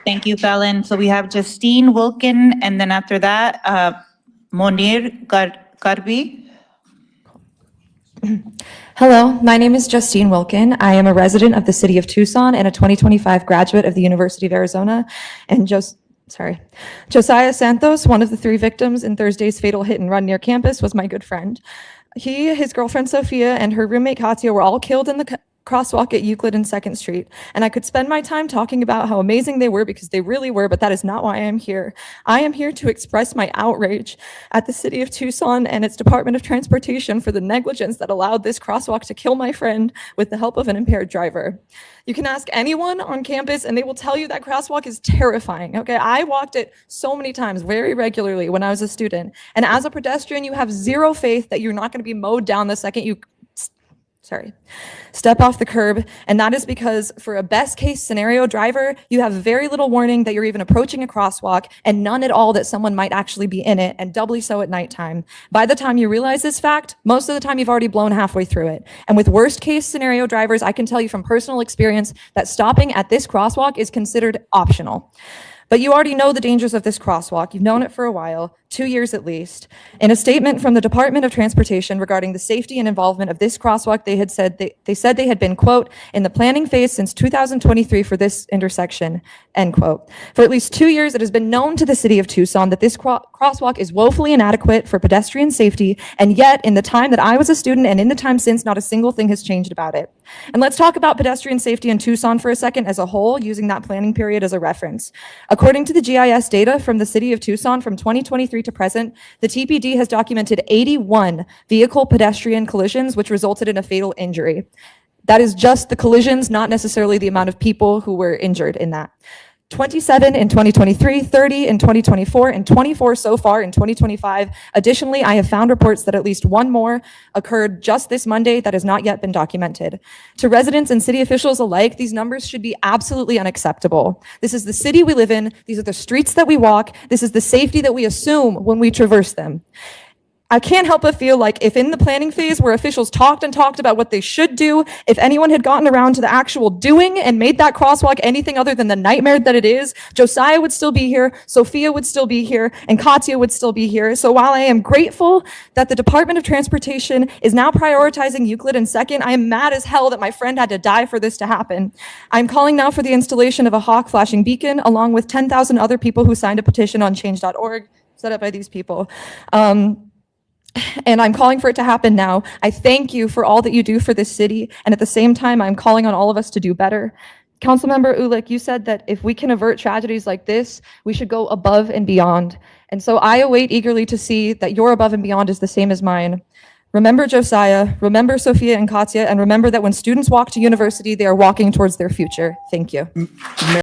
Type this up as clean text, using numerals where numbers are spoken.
Thank you, Fallon. So we have Justine Wilkin, and then after that, Monir Karbi. Hello, my name is Justine Wilkin. I am a resident of the city of Tucson and a 2025 graduate of the University of Arizona. And Josiah Santos, one of the 3 victims in Thursday's fatal hit and run near campus, was my good friend. He, his girlfriend Sophia, and her roommate Katya were all killed in the crosswalk at Euclid and 2nd Street. And I could spend my time talking about how amazing they were, because they really were, but that is not why I am here. I am here to express my outrage at the city of Tucson and its Department of Transportation for the negligence that allowed this crosswalk to kill my friend with the help of an impaired driver. You can ask anyone on campus and they will tell you that crosswalk is terrifying, okay? I walked it so many times, very regularly when I was a student. And as a pedestrian, you have zero faith that you're not gonna be mowed down the second you step off the curb, and that is because for a best case scenario driver, you have very little warning that you're even approaching a crosswalk, and none at all that someone might actually be in it, and doubly so at nighttime. By the time you realize this fact, most of the time you've already blown halfway through it. And with worst case scenario drivers, I can tell you from personal experience that stopping at this crosswalk is considered optional. But you already know the dangers of this crosswalk. You've known it for a while, 2 years at least. In a statement from the Department of Transportation regarding the safety and involvement of this crosswalk, they said they had been, quote, in the planning phase since 2023 for this intersection, end quote. For at least 2 years, it has been known to the city of Tucson that this crosswalk is woefully inadequate for pedestrian safety, and yet in the time that I was a student and in the time since, not a single thing has changed about it. And let's talk about pedestrian safety in Tucson for a second as a whole, using that planning period as a reference. According to the GIS data from the city of Tucson from 2023 to present, the TPD has documented 81 vehicle pedestrian collisions, which resulted in a fatal injury. That is just the collisions, not necessarily the amount of people who were injured in that. 27 in 2023, 30 in 2024, and 24 so far in 2025. Additionally, I have found reports that at least one more occurred just this Monday that has not yet been documented. To residents and city officials alike, these numbers should be absolutely unacceptable. This is the city we live in. These are the streets that we walk. This is the safety that we assume when we traverse them. I can't help but feel like if in the planning phase where officials talked about what they should do, if anyone had gotten around to the actual doing and made that crosswalk anything other than the nightmare that it is, Josiah would still be here, Sophia would still be here, and Katya would still be here. So while I am grateful that the Department of Transportation is now prioritizing Euclid and 2nd, I am mad as hell that my friend had to die for this to happen. I'm calling now for the installation of a hawk flashing beacon along with 10,000 other people who signed a petition on change.org, set up by these people. And I'm calling for it to happen now. I thank you for all that you do for this city. And at the same time, I'm calling on all of us to do better. Councilmember Ulick, you said that if we can avert tragedies like this, we should go above and beyond. And so I await eagerly to see that your above and beyond is the same as mine. Remember Josiah, remember Sophia and Katya, and remember that when students walk to university, they are walking towards their future. Thank you.